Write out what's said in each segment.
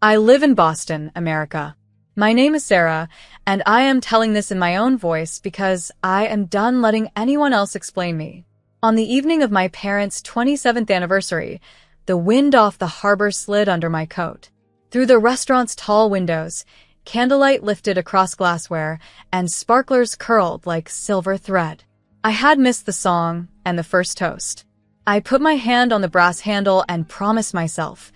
I live in Boston, America. My name is Sarah, and I am telling this in my own voice because I am done letting anyone else explain me. On the evening of my parents' 27th anniversary, the wind off the harbor slid under my coat. Through the restaurant's tall windows, candlelight lifted across glassware, and sparklers curled like silver thread. I had missed the song and the first toast. I put my hand on the brass handle and promised myself,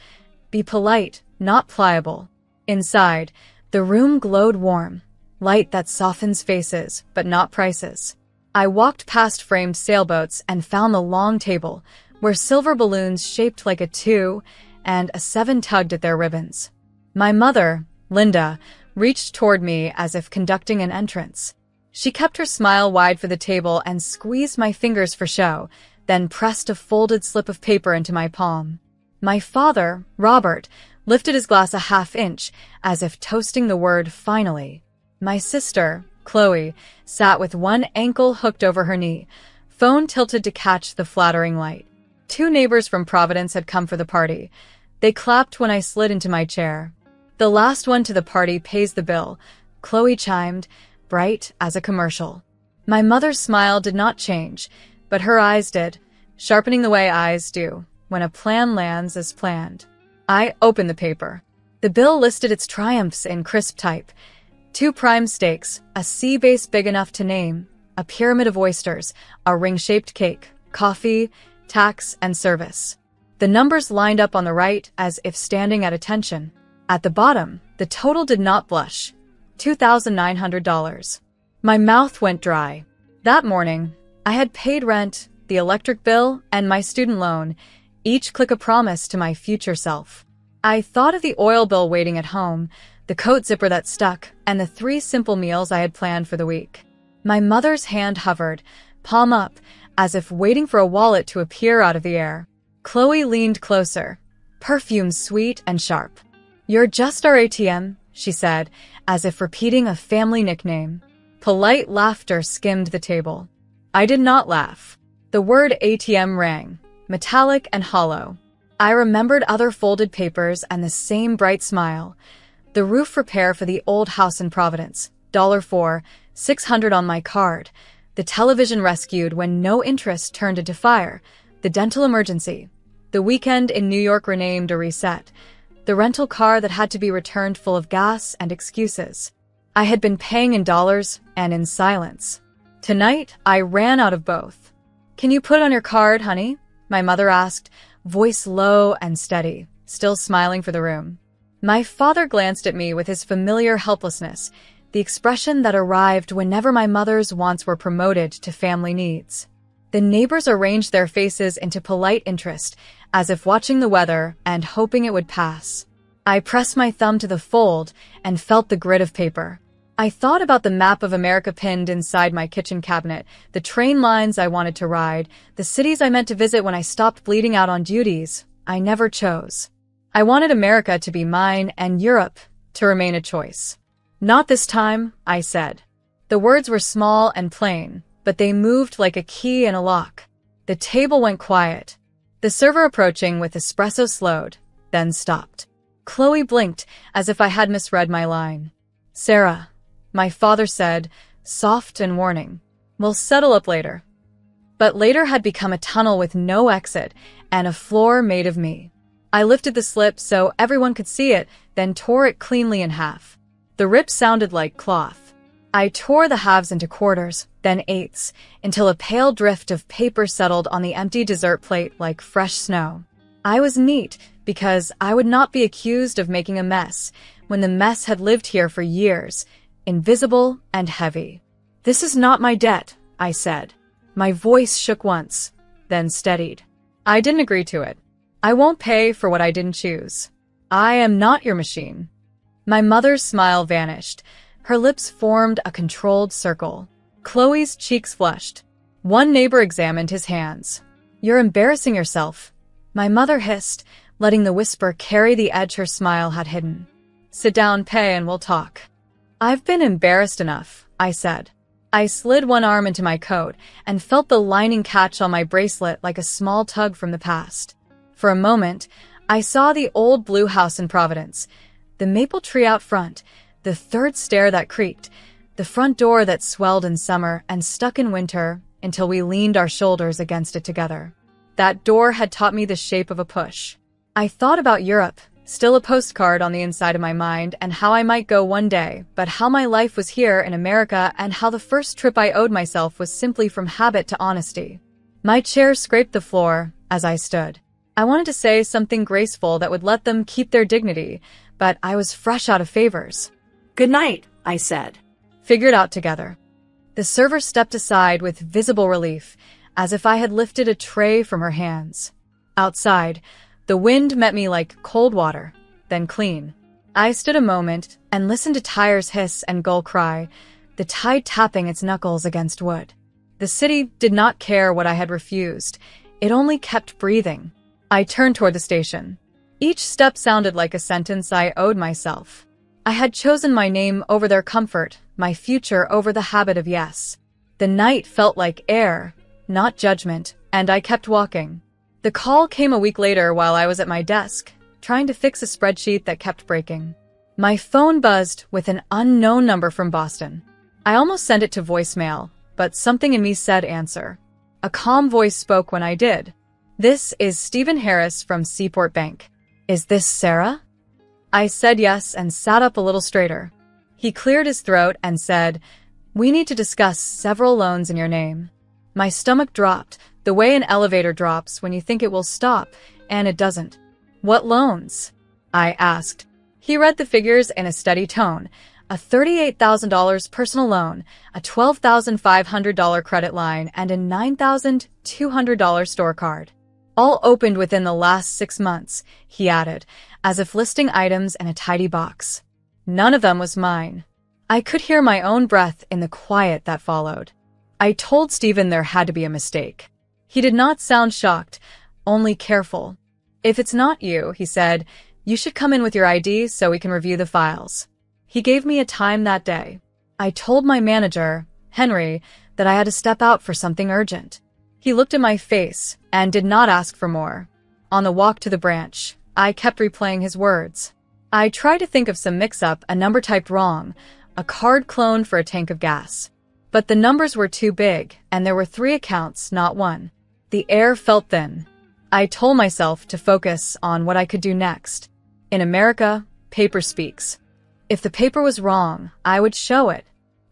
be polite, not pliable. Inside, the room glowed warm, light that softens faces, but not prices. I walked past framed sailboats and found the long table, where silver balloons shaped like a 2 and a 7 tugged at their ribbons. My mother, Linda, reached toward me as if conducting an entrance. She kept her smile wide for the table and squeezed my fingers for show, then pressed a folded slip of paper into my palm. My father, Robert, lifted his glass a half-inch, as if toasting the word finally. My sister, Chloe, sat with one ankle hooked over her knee, phone tilted to catch the flattering light. 2 neighbors from Providence had come for the party. They clapped when I slid into my chair. The last one to the party pays the bill, Chloe chimed, bright as a commercial. My mother's smile did not change, but her eyes did, sharpening the way eyes do when a plan lands as planned. I opened the paper. The bill listed its triumphs in crisp type. 2 prime steaks, a sea base big enough to name, a pyramid of oysters, a ring-shaped cake, coffee, tax, and service. The numbers lined up on the right as if standing at attention. At the bottom, the total did not blush. $2,900. My mouth went dry. That morning, I had paid rent, the electric bill, and my student loan, each click a promise to my future self. I thought of the oil bill waiting at home, the coat zipper that stuck, and the 3 simple meals I had planned for the week. My mother's hand hovered, palm up, as if waiting for a wallet to appear out of the air. Chloe leaned closer, perfume sweet and sharp. "You're just our ATM," she said, as if repeating a family nickname. Polite laughter skimmed the table. I did not laugh. The word ATM rang, metallic and hollow. I remembered other folded papers and the same bright smile. The roof repair for the old house in Providence, $4, $600 on my card. The television rescued when no interest turned into fire. The dental emergency. The weekend in New York renamed a reset. The rental car that had to be returned full of gas and excuses. I had been paying in dollars and in silence. Tonight, I ran out of both. "Can you put on your card, honey?" my mother asked, voice low and steady, still smiling for the room. My father glanced at me with his familiar helplessness, the expression that arrived whenever my mother's wants were promoted to family needs. The neighbors arranged their faces into polite interest, as if watching the weather and hoping it would pass. I pressed my thumb to the fold and felt the grit of paper. I thought about the map of America pinned inside my kitchen cabinet, the train lines I wanted to ride, the cities I meant to visit when I stopped bleeding out on duties I never chose. I wanted America to be mine and Europe to remain a choice. "Not this time," I said. The words were small and plain, but they moved like a key in a lock. The table went quiet. The server approaching with espresso slowed, then stopped. Chloe blinked as if I had misread my line. "Sarah," my father said, soft and warning, "we'll settle up later." But later had become a tunnel with no exit and a floor made of me. I lifted the slip so everyone could see it, then tore it cleanly in half. The rip sounded like cloth. I tore the halves into quarters, then eighths, until a pale drift of paper settled on the empty dessert plate like fresh snow. I was neat because I would not be accused of making a mess when the mess had lived here for years, invisible and heavy. "This is not my debt," I said. My voice shook once, then steadied. I didn't agree to it. I won't pay for what I didn't choose. I am not your machine. My mother's smile vanished. Her lips formed a controlled circle. Chloe's cheeks flushed. One neighbor examined his hands. "You're embarrassing yourself," my mother hissed, letting the whisper carry the edge her smile had hidden. "Sit down, pay, and we'll talk." "I've been embarrassed enough," I said. I slid one arm into my coat and felt the lining catch on my bracelet like a small tug from the past. For a moment, I saw the old blue house in Providence, The maple tree out front, the third stair that creaked, the front door that swelled in summer and stuck in winter until we leaned our shoulders against it together. That door had taught me the shape of a push. I thought about Europe, still a postcard on the inside of my mind, and how I might go one day, but how my life was here in America and how the first trip I owed myself was simply from habit to honesty. My chair scraped the floor as I stood. I wanted to say something graceful that would let them keep their dignity, but I was fresh out of favors. "Good night," I said. Figured out together. The server stepped aside with visible relief, as if I had lifted a tray from her hands. Outside, the wind met me like cold water, then clean. I stood a moment and listened to tires hiss and gull cry, the tide tapping its knuckles against wood. The city did not care what I had refused. It only kept breathing. I turned toward the station. Each step sounded like a sentence I owed myself. I had chosen my name over their comfort, my future over the habit of yes. The night felt like air, not judgment, and I kept walking. The call came a week later while I was at my desk, trying to fix a spreadsheet that kept breaking. My phone buzzed with an unknown number from Boston. I almost sent it to voicemail, but something in me said answer. A calm voice spoke when I did. "This is Stephen Harris from Seaport Bank. Is this Sarah?" I said yes and sat up a little straighter. He cleared his throat and said, "We need to discuss several loans in your name." My stomach dropped, the way an elevator drops when you think it will stop, and it doesn't. "What loans?" I asked. He read the figures in a steady tone. A $38,000 personal loan, a $12,500 credit line, and a $9,200 store card. All opened within the last 6 months, he added, as if listing items in a tidy box. None of them was mine. I could hear my own breath in the quiet that followed. I told Stephen there had to be a mistake. He did not sound shocked, only careful. "If it's not you," he said, "you should come in with your ID so we can review the files." He gave me a time that day. I told my manager, Henry, that I had to step out for something urgent. He looked at my face and did not ask for more. On the walk to the branch, I kept replaying his words. I tried to think of some mix-up, a number typed wrong, a card cloned for a tank of gas. But the numbers were too big, and there were 3 accounts, not one. The air felt thin. I told myself to focus on what I could do next. In America, paper speaks. If the paper was wrong, I would show it.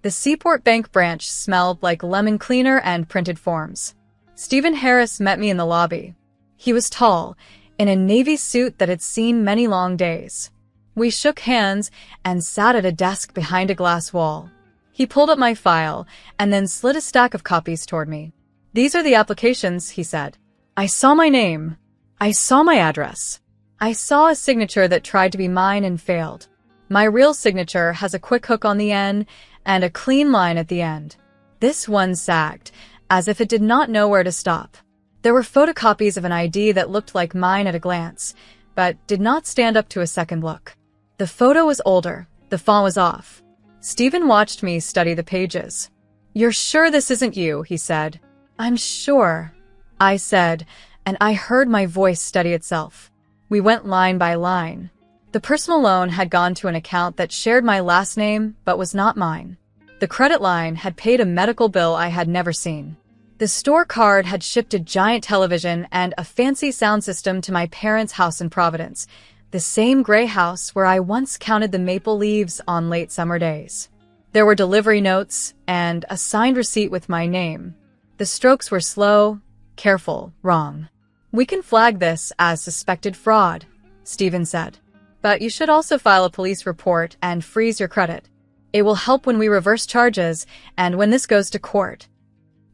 The Seaport Bank branch smelled like lemon cleaner and printed forms. Stephen Harris met me in the lobby. He was tall, in a navy suit that had seen many long days. We shook hands and sat at a desk behind a glass wall. He pulled up my file and then slid a stack of copies toward me. "These are the applications," he said. I saw my name. I saw my address. I saw a signature that tried to be mine and failed. My real signature has a quick hook on the end and a clean line at the end. This one sagged, as if it did not know where to stop. There were photocopies of an ID that looked like mine at a glance, but did not stand up to a second look. The photo was older. The font was off. Stephen watched me study the pages. "You're sure this isn't you?" he said. "I'm sure," I said, and I heard my voice steady itself. We went line by line. The personal loan had gone to an account that shared my last name but was not mine. The credit line had paid a medical bill I had never seen. The store card had shipped a giant television and a fancy sound system to my parents' house in Providence, the same gray house where I once counted the maple leaves on late summer days. There were delivery notes and a signed receipt with my name. The strokes were slow, careful, wrong. "We can flag this as suspected fraud," Stephen said. "But you should also file a police report and freeze your credit. It will help when we reverse charges and when this goes to court."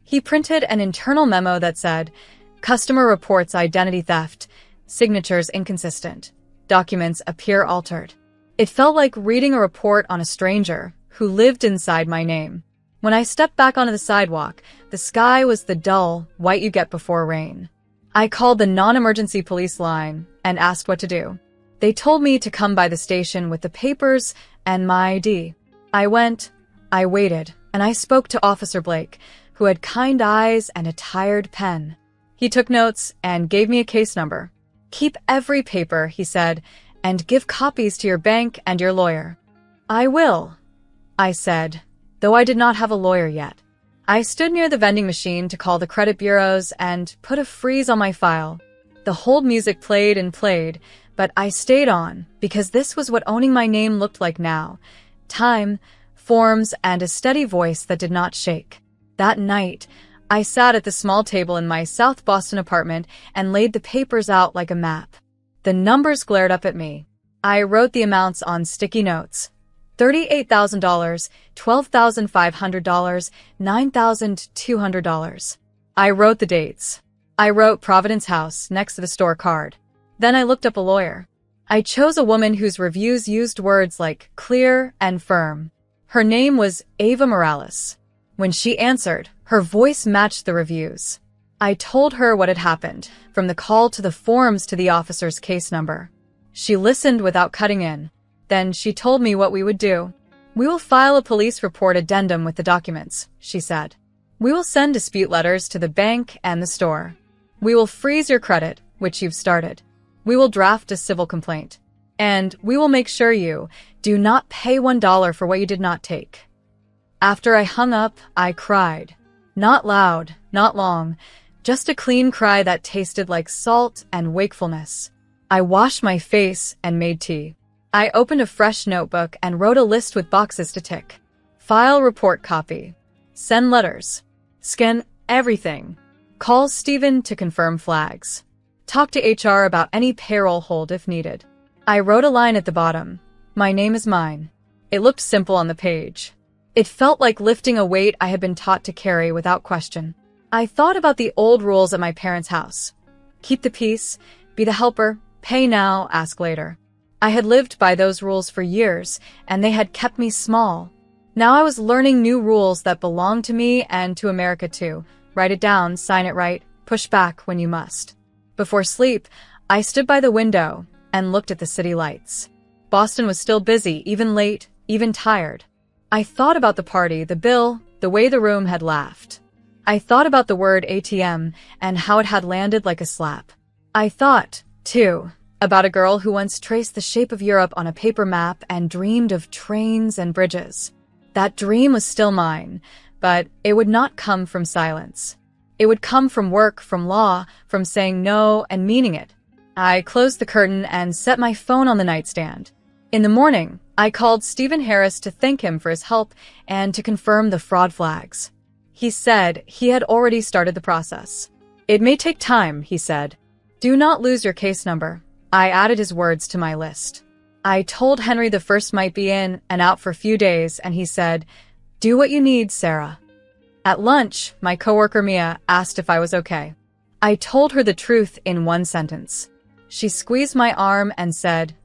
He printed an internal memo that said, "Customer reports identity theft, signatures inconsistent, documents appear altered." It felt like reading a report on a stranger who lived inside my name. When I stepped back onto the sidewalk, the sky was the dull white you get before rain. I called the non-emergency police line and asked what to do. They told me to come by the station with the papers and my ID. I went, I waited, and I spoke to Officer Blake, who had kind eyes and a tired pen. He took notes and gave me a case number. "Keep every paper," he said, and give copies to your bank and your lawyer." "I will," I said, though I did not have a lawyer yet. I stood near the vending machine to call the credit bureaus and put a freeze on my file. The hold music played and played, but I stayed on because this was what owning my name looked like now. Time, forms, and a steady voice that did not shake. That night, I sat at the small table in my South Boston apartment and laid the papers out like a map. The numbers glared up at me. I wrote the amounts on sticky notes. $38,000, $12,500, $9,200. I wrote the dates. I wrote Providence House next to the store card. Then I looked up a lawyer. I chose a woman whose reviews used words like clear and firm. Her name was Ava Morales. When she answered, her voice matched the reviews. I told her what had happened, from the call to the forms to the officer's case number. She listened without cutting in. Then she told me what we would do. "We will file a police report addendum with the documents," she said. "We will send dispute letters to the bank and the store. We will freeze your credit, which you've started. We will draft a civil complaint. And we will make sure you do not pay $1 for what you did not take." After I hung up, I cried. Not loud, not long, just a clean cry that tasted like salt and wakefulness. I washed my face and made tea. I opened a fresh notebook and wrote a list with boxes to tick. File report copy. Send letters. Scan everything. Call Stephen to confirm flags. Talk to HR about any payroll hold if needed. I wrote a line at the bottom. "My name is mine." It looked simple on the page. It felt like lifting a weight I had been taught to carry without question. I thought about the old rules at my parents' house. Keep the peace, be the helper, pay now, ask later. I had lived by those rules for years, and they had kept me small. Now I was learning new rules that belonged to me and to America too. Write it down, sign it right, push back when you must. Before sleep, I stood by the window and looked at the city lights. Boston was still busy, even late, even tired. I thought about the party, the bill, the way the room had laughed. I thought about the word ATM and how it had landed like a slap. I thought, too, about a girl who once traced the shape of Europe on a paper map and dreamed of trains and bridges. That dream was still mine, but it would not come from silence. It would come from work, from law, from saying no and meaning it. I closed the curtain and set my phone on the nightstand. In the morning, I called Stephen Harris to thank him for his help and to confirm the fraud flags. He said he had already started the process. "It may take time," he said. "Do not lose your case number." I added his words to my list. I told Henry the first might be in and out for a few days, and he said, "Do what you need, Sarah." At lunch, my coworker Mia asked if I was okay. I told her the truth in one sentence. She squeezed my arm and said,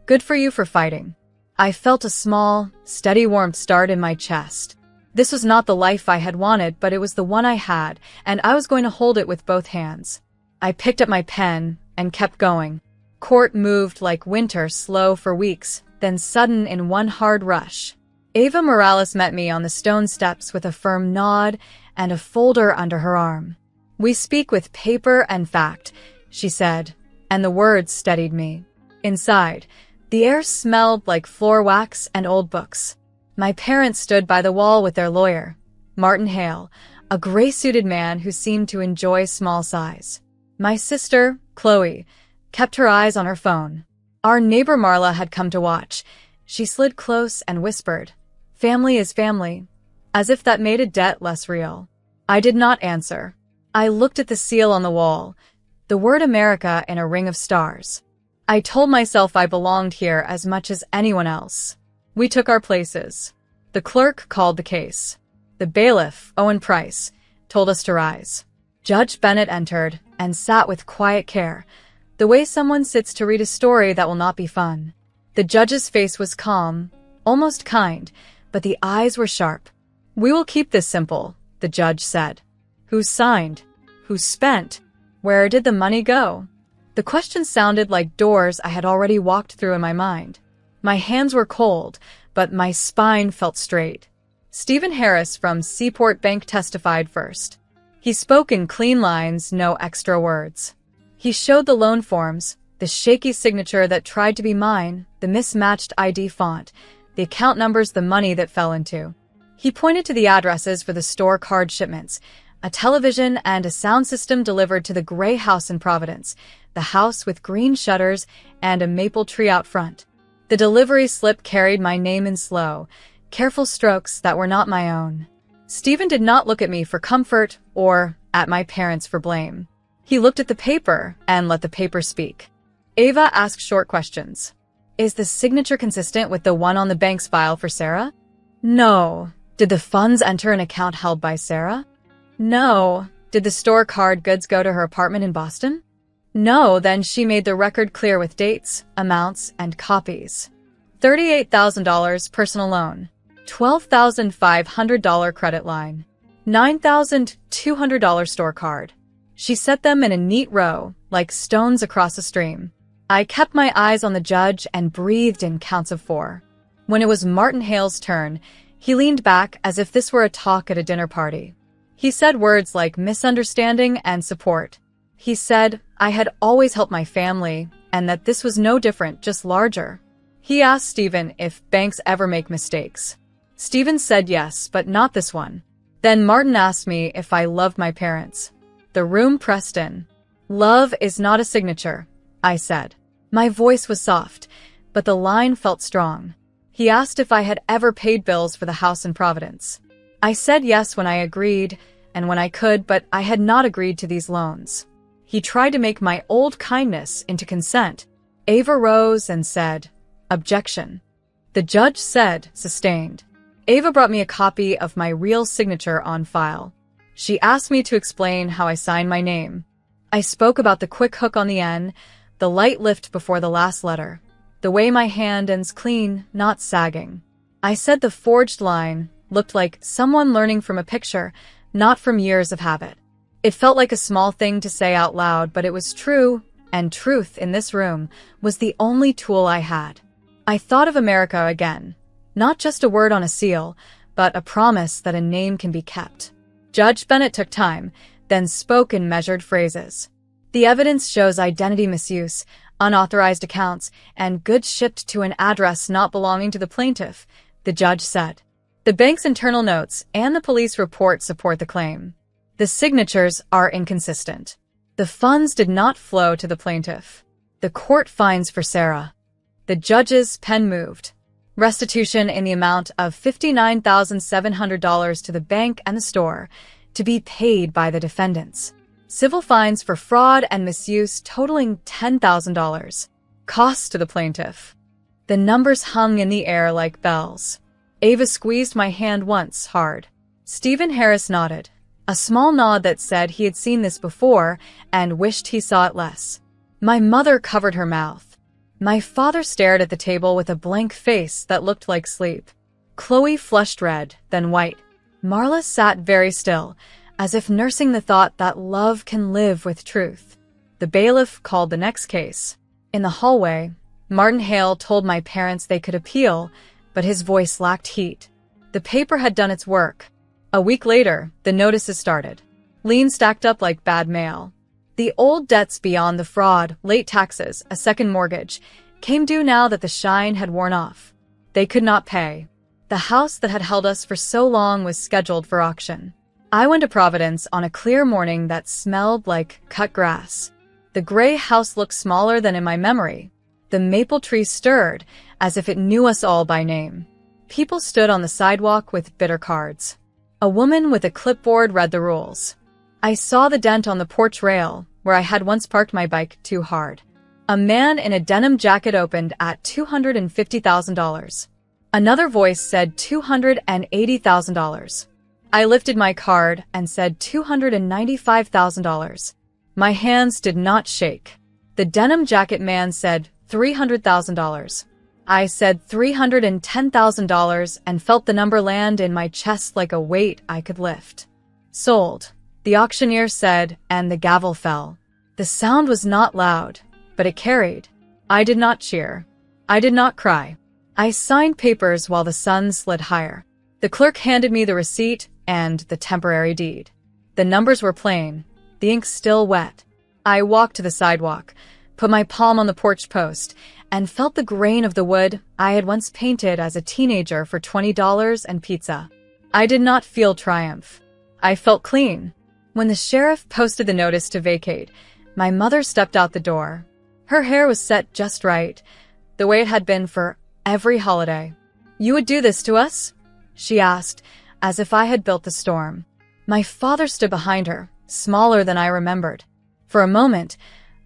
"Good for you for fighting." I felt a small, steady warmth start in my chest. This was not the life I had wanted, but it was the one I had, and I was going to hold it with both hands. I picked up my pen and kept going. Court moved like winter, slow for weeks, then sudden in one hard rush. Ava Morales met me on the stone steps with a firm nod and a folder under her arm. "We speak with paper and fact," she said, and the words steadied me. Inside, the air smelled like floor wax and old books. My parents stood by the wall with their lawyer, Martin Hale, a gray-suited man who seemed to enjoy small size. My sister, Chloe, kept her eyes on her phone. Our neighbor Marla had come to watch. She slid close and whispered, "Family is family," as if that made a debt less real. I did not answer. I looked at the seal on the wall, the word America in a ring of stars. I told myself I belonged here as much as anyone else. We took our places. The clerk called the case. The bailiff, Owen Price, told us to rise. Judge Bennett entered and sat with quiet care, the way someone sits to read a story that will not be fun. The judge's face was calm, almost kind, but the eyes were sharp. "We will keep this simple," the judge said. "Who signed? Who spent? Where did the money go?" The question sounded like doors I had already walked through in my mind. My hands were cold, but my spine felt straight. Stephen Harris from Seaport Bank testified first. He spoke in clean lines, no extra words. He showed the loan forms, The shaky signature that tried to be mine, the mismatched ID font, the account numbers, the money that fell into. He pointed to the addresses for the store card shipments, a television and a sound system delivered to the gray house in Providence, the house with green shutters and a maple tree out front. The delivery slip carried my name in slow, careful strokes that were not my own. Stephen did not look at me for comfort or at my parents for blame. He looked at the paper and let the paper speak. Ava asked short questions. Is the signature consistent with the one on the bank's file for Sarah? No. Did the funds enter an account held by Sarah? No. Did the store card goods go to her apartment in Boston? No. Then she made the record clear with dates, amounts, and copies. $38,000 personal loan. $12,500 credit line. $9,200 store card. She set them in a neat row, like stones across a stream. I kept my eyes on the judge and breathed in counts of 4. When it was Martin Hale's turn, he leaned back as if this were a talk at a dinner party. He said words like misunderstanding and support. He said I had always helped my family and that this was no different, just larger. He asked Stephen if banks ever make mistakes. Stephen said yes, but not this one. Then Martin asked me if I loved my parents. The room pressed in. Love is not a signature, I said. My voice was soft, but the line felt strong. He asked if I had ever paid bills for the house in Providence. I said yes when I agreed and when I could, but I had not agreed to these loans. He tried to make my old kindness into consent. Ava rose and said, "Objection." The judge said, "Sustained." Ava brought me a copy of my real signature on file. She asked me to explain how I signed my name. I spoke about the quick hook on the N, the light lift before the last letter, the way my hand ends clean, not sagging. I said the forged line looked like someone learning from a picture, not from years of habit. It felt like a small thing to say out loud, but it was true, and truth in this room was the only tool I had. I thought of America again, not just a word on a seal, but a promise that a name can be kept. Judge Bennett took time, then spoke in measured phrases. The evidence shows identity misuse, unauthorized accounts, and goods shipped to an address not belonging to the plaintiff, the judge said. The bank's internal notes and the police report support the claim. The signatures are inconsistent. The funds did not flow to the plaintiff. The court finds for Sarah. The judge's pen moved. Restitution in the amount of $59,700 to the bank and the store, to be paid by the defendants. Civil fines for fraud and misuse totaling $10,000. Costs to the plaintiff. The numbers hung in the air like bells. Ava squeezed my hand once, hard. Stephen Harris nodded, a small nod that said he had seen this before and wished he saw it less. My mother covered her mouth. My father stared at the table with a blank face that looked like sleep. Chloe flushed red, then white. Marla sat very still, as if nursing the thought that love can live with truth. The bailiff called the next case. In the hallway, Martin Hale told my parents they could appeal, but his voice lacked heat. The paper had done its work. A week later, the notices started. Liens stacked up like bad mail. The old debts beyond the fraud, late taxes, a second mortgage, came due now that the shine had worn off. They could not pay. The house that had held us for so long was scheduled for auction. I went to Providence on a clear morning that smelled like cut grass. The gray house looked smaller than in my memory. The maple tree stirred, as if it knew us all by name. People stood on the sidewalk with bitter cards. A woman with a clipboard read the rules. I saw the dent on the porch rail, where I had once parked my bike too hard. A man in a denim jacket opened at $250,000. Another voice said $280,000. I lifted my card and said $295,000. My hands did not shake. The denim jacket man said $300,000. I said $310,000 and felt the number land in my chest like a weight I could lift. Sold, the auctioneer said, and the gavel fell. The sound was not loud, but it carried. I did not cheer. I did not cry. I signed papers while the sun slid higher. The clerk handed me the receipt and the temporary deed. The numbers were plain, the ink still wet. I walked to the sidewalk, put my palm on the porch post, and felt the grain of the wood I had once painted as a teenager for $20 and pizza. I did not feel triumph. I felt clean. When the sheriff posted the notice to vacate, my mother stepped out the door. Her hair was set just right, the way it had been for every holiday. "You would do this to us?" she asked, as if I had built the storm. My father stood behind her, smaller than I remembered. For a moment,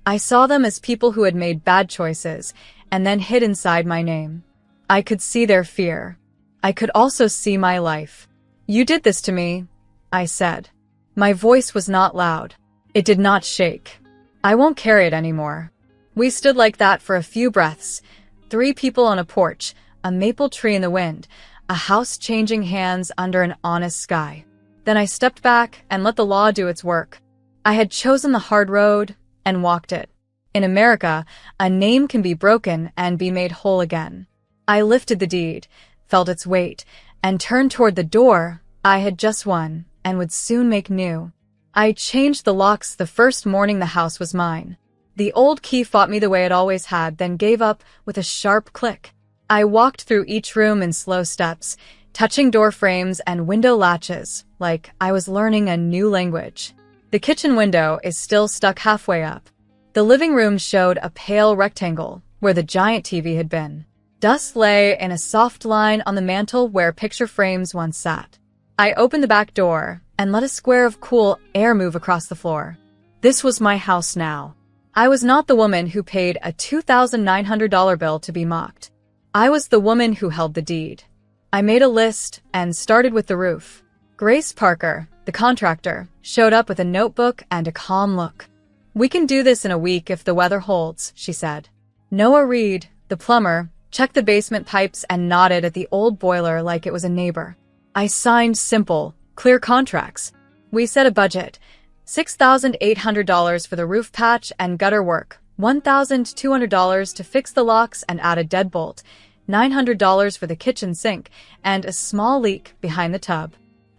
I saw them as people who had made bad choices and then hid inside my name. I could see their fear. I could also see my life. "You did this to me," I said. My voice was not loud. It did not shake. "I won't carry it anymore." We stood like that for a few breaths. 3 people on a porch, a maple tree in the wind, a house changing hands under an honest sky. Then I stepped back and let the law do its work. I had chosen the hard road and walked it. In America, a name can be broken and be made whole again. I lifted the deed, felt its weight, and turned toward the door I had just won and would soon make new. I changed the locks the first morning the house was mine. The old key fought me the way it always had, then gave up with a sharp click. I walked through each room in slow steps, touching door frames and window latches, like I was learning a new language. The kitchen window is still stuck halfway up. The living room showed a pale rectangle where the giant TV had been. Dust lay in a soft line on the mantel where picture frames once sat. I opened the back door and let a square of cool air move across the floor. This was my house now. I was not the woman who paid a $2,900 bill to be mocked. I was the woman who held the deed. I made a list and started with the roof. Grace Parker, the contractor, showed up with a notebook and a calm look. "We can do this in a week if the weather holds," she said. Noah Reed, the plumber, checked the basement pipes and nodded at the old boiler like it was a neighbor. I signed simple, clear contracts. We set a budget: $6,800 for the roof patch and gutter work, $1,200 to fix the locks and add a deadbolt, $900 for the kitchen sink, and a small leak behind the tub.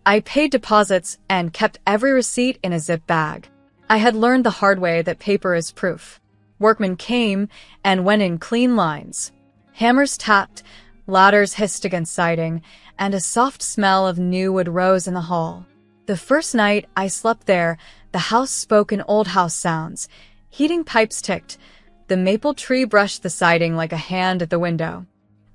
I paid deposits and kept every receipt in a zip bag. I had learned the hard way that paper is proof. Workmen came and went in clean lines. Hammers tapped, ladders hissed against siding, and a soft smell of new wood rose in the hall. The first night I slept there, the house spoke in old house sounds. Heating pipes ticked. The maple tree brushed the siding like a hand at the window.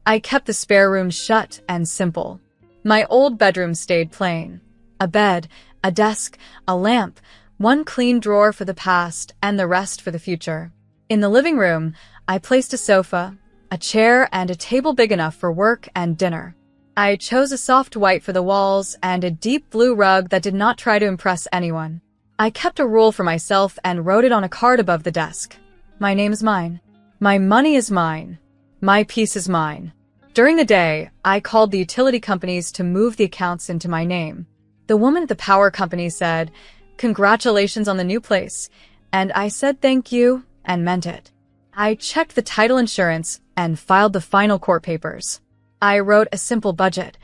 I kept the spare room shut and simple. My old bedroom stayed plain. A bed, a desk, a lamp, one clean drawer for the past and the rest for the future. In the living room, I placed a sofa, a chair, and a table big enough for work and dinner. I chose a soft white for the walls and a deep blue rug that did not try to impress anyone. I kept a rule for myself and wrote it on a card above the desk. My name is mine. My money is mine. My peace is mine. During the day, I called the utility companies to move the accounts into my name. The woman at the power company said, "Congratulations on the new place," and I said thank you and meant it. I checked the title insurance and filed the final court papers. I wrote a simple budget: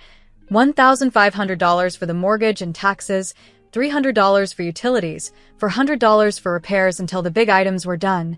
$1,500 for the mortgage and taxes, $300 for utilities, $400 for repairs until the big items were done,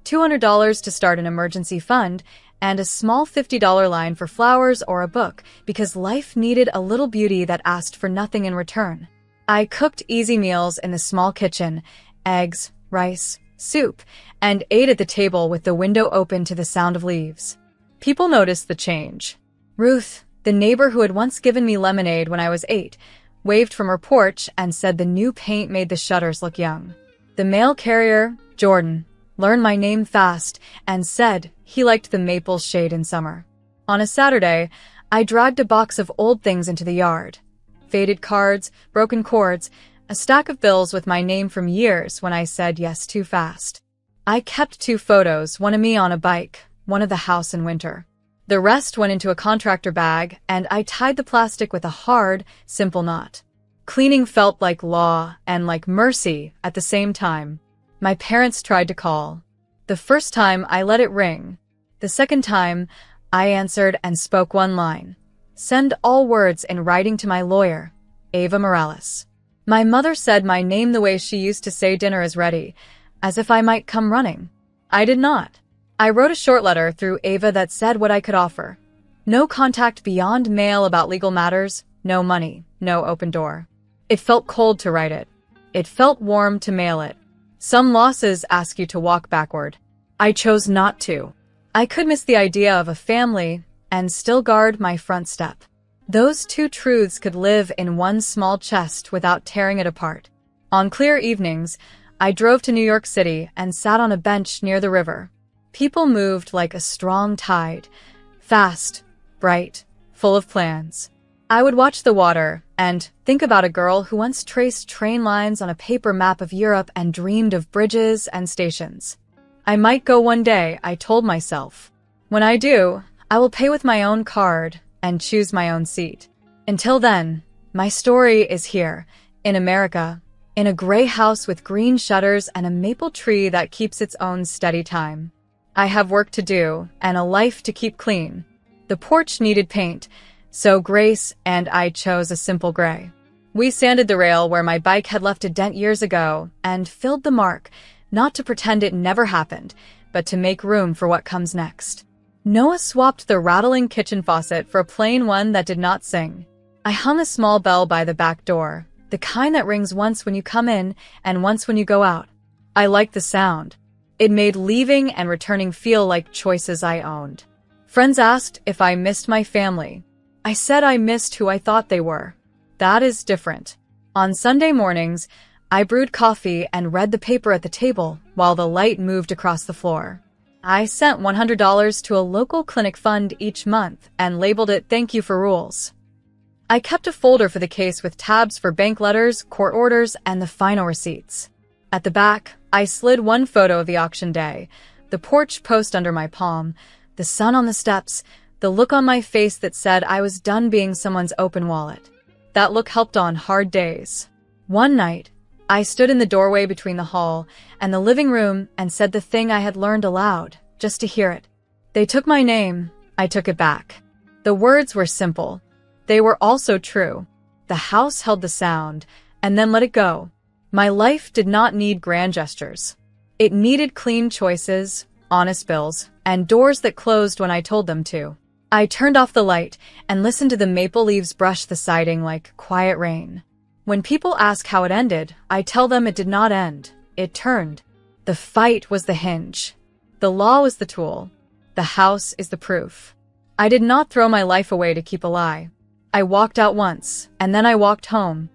$200 to start an emergency fund, and a small $50 line for flowers or a book because life needed a little beauty that asked for nothing in return. I cooked easy meals in the small kitchen: eggs, rice, soup, and ate at the table with the window open to the sound of leaves. People noticed the change. Ruth, the neighbor who had once given me lemonade when I was 8, waved from her porch and said the new paint made the shutters look young. The mail carrier, Jordan, learned my name fast and said he liked the maple shade in summer. On a Saturday, I dragged a box of old things into the yard: faded cards, broken cords, a stack of bills with my name from years when I said yes too fast. I kept 2 photos, one of me on a bike, one of the house in winter. The rest went into a contractor bag, and I tied the plastic with a hard, simple knot. Cleaning felt like law and like mercy at the same time. My parents tried to call. The first time, I let it ring. The second time, I answered and spoke one line: "Send all words in writing to my lawyer, Ava Morales." My mother said my name the way she used to say dinner is ready, as if I might come running. I did not. I wrote a short letter through Ava that said what I could offer. No contact beyond mail about legal matters, no money, no open door. It felt cold to write it. It felt warm to mail it. Some losses ask you to walk backward. I chose not to. I could miss the idea of a family and still guard my front step. Those two truths could live in one small chest without tearing it apart. On clear evenings, I drove to New York City and sat on a bench near the river. People moved like a strong tide, fast, bright, full of plans. I would watch the water and think about a girl who once traced train lines on a paper map of Europe and dreamed of bridges and stations. I might go one day, I told myself. When I do, I will pay with my own card and choose my own seat. Until then, my story is here, in America, in a gray house with green shutters and a maple tree that keeps its own steady time. I have work to do and a life to keep clean. The porch needed paint, so Grace and I chose a simple gray. We sanded the rail where my bike had left a dent years ago and filled the mark, not to pretend it never happened, but to make room for what comes next. Noah swapped the rattling kitchen faucet for a plain one that did not sing. I hung a small bell by the back door, the kind that rings once when you come in and once when you go out. I liked the sound. It made leaving and returning feel like choices I owned. Friends asked if I missed my family. I said I missed who I thought they were. That is different. On Sunday mornings, I brewed coffee and read the paper at the table while the light moved across the floor. I sent $100 to a local clinic fund each month and labeled it "Thank you for rules." I kept a folder for the case with tabs for bank letters, court orders, and the final receipts. At the back, I slid one photo of the auction day, the porch post under my palm, the sun on the steps, the look on my face that said I was done being someone's open wallet. That look helped on hard days. One night, I stood in the doorway between the hall and the living room and said the thing I had learned aloud, just to hear it. They took my name, I took it back. The words were simple. They were also true. The house held the sound, and then let it go. My life did not need grand gestures. It needed clean choices, honest bills, and doors that closed when I told them to. I turned off the light and listened to the maple leaves brush the siding like quiet rain. When people ask how it ended, I tell them it did not end. It turned. The fight was the hinge. The law was the tool. The house is the proof. I did not throw my life away to keep a lie. I walked out once, and then I walked home.